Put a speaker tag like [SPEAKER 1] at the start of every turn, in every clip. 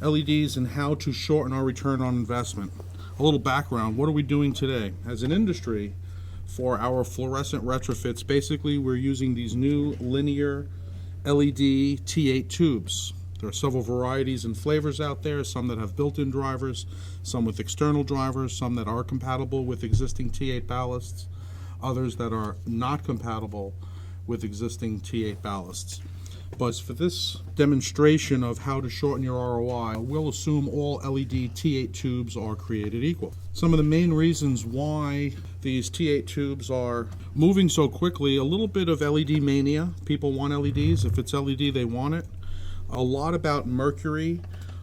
[SPEAKER 1] LEDs and how to shorten our return on investment. A little background, what are we doing today? As an industry, for our fluorescent retrofits, basically we're using these new linear LED T8 tubes. There are several varieties and flavors out there, some that have built-in drivers, some with external drivers, some that are compatible with existing T8 ballasts, others that are not compatible with existing T8 ballasts. But for this demonstration of how to shorten your ROI, we'll assume all LED T8 tubes are created equal. Some of the main reasons why these T8 tubes are moving so quickly, a little bit of LED mania. People want LEDs. If it's LED, they want it. A lot about Mercury.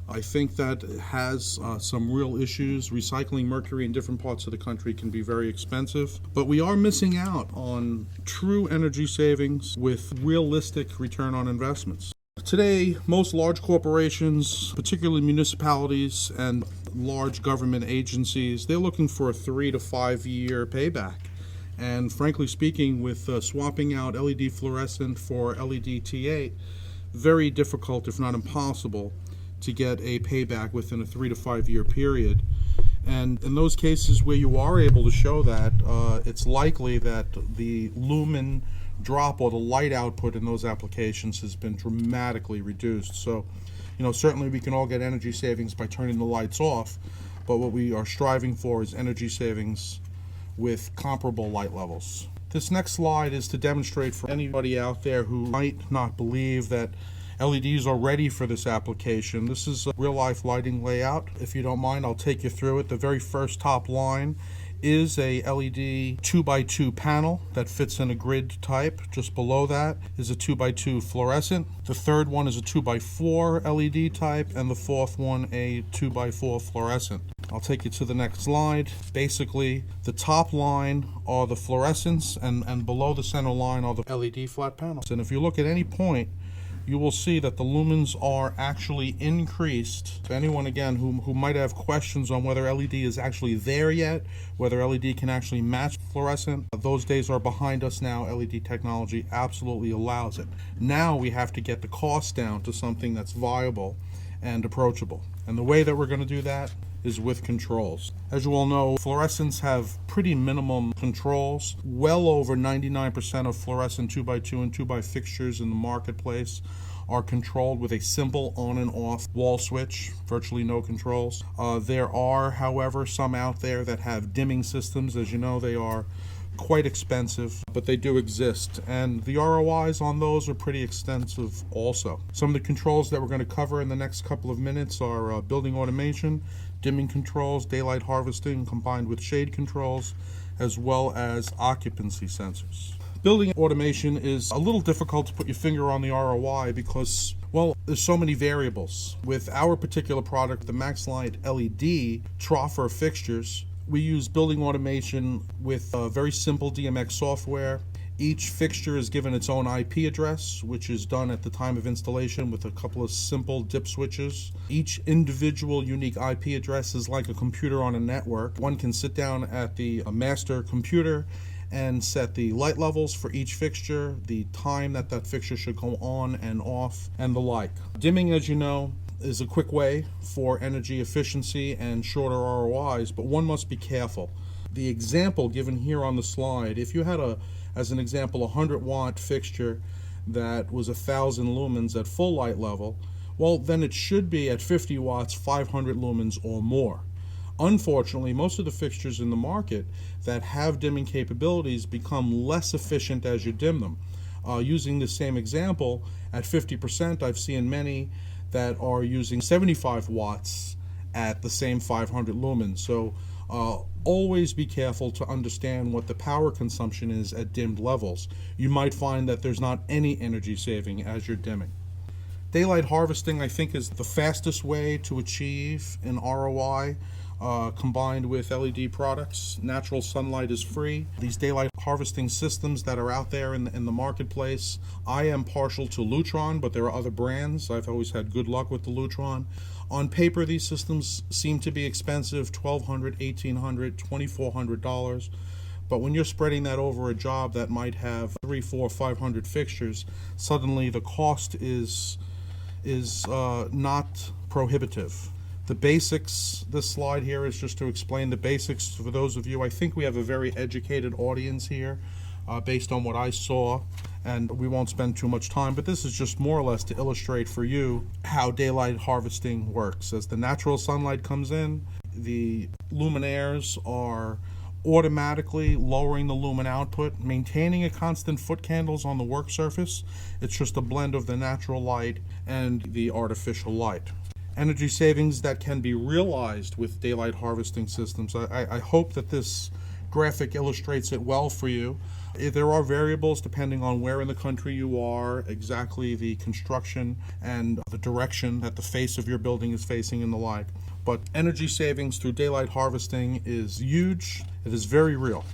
[SPEAKER 1] I think that has some real issues. Recycling mercury in different parts of the country can be very expensive. But we are missing out on true energy savings with realistic return on investments. Today, most large corporations, particularly municipalities and large government agencies, they're looking for a 3 to 5 year payback. And frankly speaking, with swapping out LED fluorescent for LED T8, very difficult, if not impossible, to get a payback within a 3 to 5 year period. And in those cases where you are able to show that, it's likely that the lumen drop or the light output in those applications has been dramatically reduced. So, certainly we can all get energy savings by turning the lights off, but what we are striving for is energy savings with comparable light levels. This next slide is to demonstrate for anybody out there who might not believe that LEDs are ready for this application. This is a real-life lighting layout. If you don't mind, I'll take you through it. The very first top line is a LED 2x2 panel that fits in a grid type. Just below that is a 2x2 fluorescent. The third one is a 2x4 LED type, and the fourth one a 2x4 fluorescent. I'll take you to the next slide. Basically, the top line are the fluorescents, and below the center line are the LED flat panels. And if you look at any point, you will see that the lumens are actually increased. To anyone, again, who might have questions on whether LED is actually there yet, whether LED can actually match fluorescent, those days are behind us now. LED technology absolutely allows it. Now we have to get the cost down to something that's viable and approachable. And the way that we're going to do that is with controls. As you all know, fluorescents have pretty minimum controls. Well over 99% of fluorescent 2x2 and 2x fixtures in the marketplace are controlled with a simple on and off wall switch, virtually no controls. There are, however, some out there that have dimming systems. As you know, they are quite expensive, but they do exist, and the ROIs on those are pretty extensive also. Some of the controls that we're going to cover in the next couple of minutes are building automation, dimming controls, daylight harvesting combined with shade controls, as well as occupancy sensors. Building automation is a little difficult to put your finger on the ROI because, well, there's so many variables. With our particular product, the MaxLite LED troffer fixtures, we use building automation with very simple DMX software. Each fixture is given its own IP address, which is done at the time of installation with a couple of simple dip switches. Each individual unique IP address is like a computer on a network. One can sit down at the master computer and set the light levels for each fixture, the time that that fixture should go on and off, and the like. Dimming, as you know, is a quick way for energy efficiency and shorter ROIs, but one must be careful. The example given here on the slide, if you had as an example, 100-watt fixture that was 1,000 lumens at full light level, well, then it should be at 50 watts, 500 lumens or more. Unfortunately, most of the fixtures in the market that have dimming capabilities become less efficient as you dim them. Using the same example, at 50%, I've seen many that are using 75 watts at the same 500 lumens. So always be careful to understand what the power consumption is at dimmed levels. You might find that there's not any energy saving as you're dimming. Daylight harvesting, I think, is the fastest way to achieve an ROI combined with LED products. Natural sunlight is free. These daylight harvesting systems that are out there in the marketplace, I am partial to Lutron, but there are other brands. I've always had good luck with the Lutron. On paper, these systems seem to be expensive, $1,200, $1,800, $2,400. But when you're spreading that over a job that might have 3, 4, 500 fixtures, suddenly the cost is not prohibitive. The basics, this slide here is just to explain the basics for those of you. I think we have a very educated audience here based on what I saw, and we won't spend too much time, but this is just more or less to illustrate for you how daylight harvesting works. As the natural sunlight comes in, the luminaires are automatically lowering the lumen output, maintaining a constant foot candles on the work surface. It's just a blend of the natural light and the artificial light. Energy savings that can be realized with daylight harvesting systems. I hope that this graphic illustrates it well for you. There are variables depending on where in the country you are, exactly the construction and the direction that the face of your building is facing and the like. But energy savings through daylight harvesting is huge. It is very real.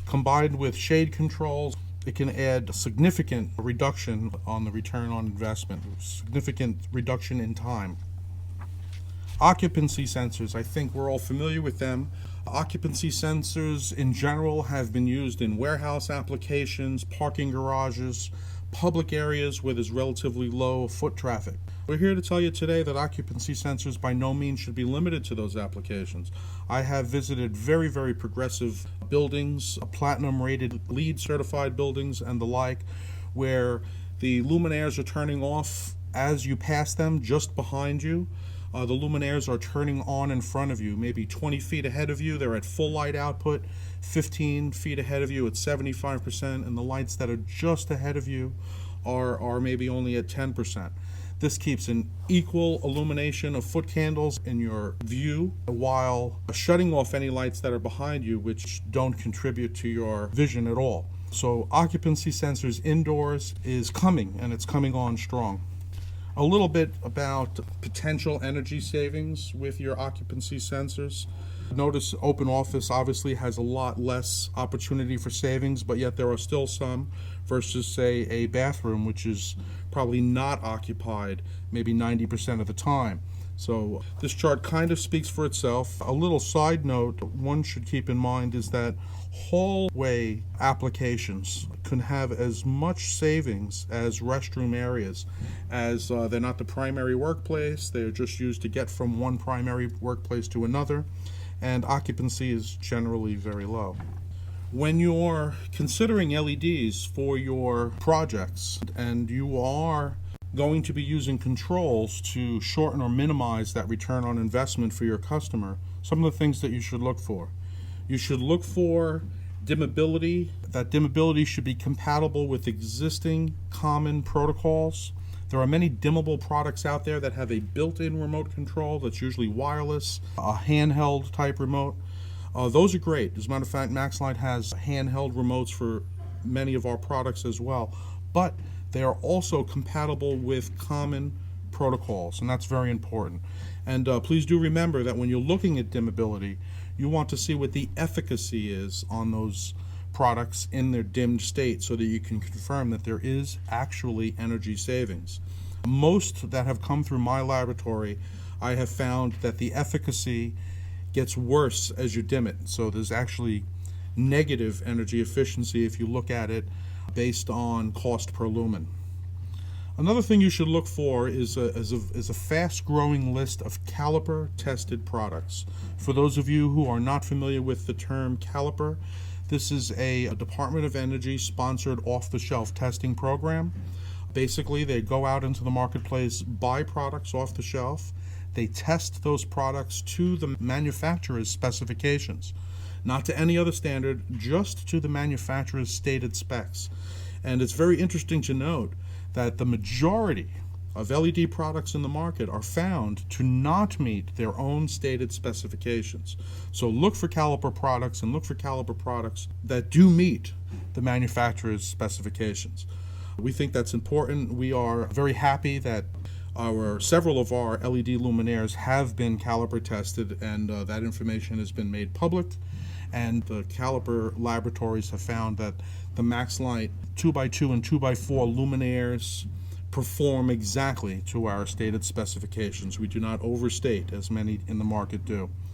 [SPEAKER 1] Combined with shade controls, it can add a significant reduction on the return on investment, significant reduction in time. Occupancy sensors, I think we're all familiar with them. Occupancy sensors in general have been used in warehouse applications, parking garages, public areas where there's relatively low foot traffic. We're here to tell you today that occupancy sensors by no means should be limited to those applications. I have visited very, very progressive buildings, platinum-rated LEED certified buildings and the like, where the luminaires are turning off as you pass them just behind you. The luminaires are turning on in front of you, maybe 20 feet ahead of you. They're at full light output. 15 feet ahead of you at 75%, and the lights that are just ahead of you are maybe only at 10%. This keeps an equal illumination of foot candles in your view while shutting off any lights that are behind you which don't contribute to your vision at all. So occupancy sensors indoors is coming, and it's coming on strong. A little bit about potential energy savings with your occupancy sensors. Notice open office obviously has a lot less opportunity for savings, but yet there are still some versus, say, a bathroom, which is probably not occupied maybe 90% of the time. So this chart kind of speaks for itself. A little side note one should keep in mind is that hallway applications can have as much savings as restroom areas, as they're not the primary workplace. They're just used to get from one primary workplace to another, and occupancy is generally very low. When you're considering LEDs for your projects and you are going to be using controls to shorten or minimize that return on investment for your customer, some of the things that you should look for. You should look for dimmability. That dimmability should be compatible with existing common protocols. There are many dimmable products out there that have a built-in remote control that's usually wireless, a handheld type remote. Those are great. As a matter of fact, MaxLite has handheld remotes for many of our products as well, but they are also compatible with common protocols, and that's very important. And please do remember that when you're looking at dimmability, you want to see what the efficacy is on those products in their dimmed state so that you can confirm that there is actually energy savings. Most that have come through my laboratory, I have found that the efficacy gets worse as you dim it. So there's actually negative energy efficiency if you look at it based on cost per lumen. Another thing you should look for is a fast-growing list of caliper-tested products. For those of you who are not familiar with the term caliper, this is a Department of Energy sponsored off-the-shelf testing program. Basically, they go out into the marketplace, buy products off the shelf, they test those products to the manufacturer's specifications, not to any other standard, just to the manufacturer's stated specs. And it's very interesting to note that the majority of LED products in the market are found to not meet their own stated specifications. So look for caliper products and look for caliper products that do meet the manufacturer's specifications. We think that's important. We are very happy that several of our LED luminaires have been caliper tested, and that information has been made public. And the caliper laboratories have found that the MaxLite 2x2 and 2x4 luminaires perform exactly to our stated specifications. We do not overstate as many in the market do.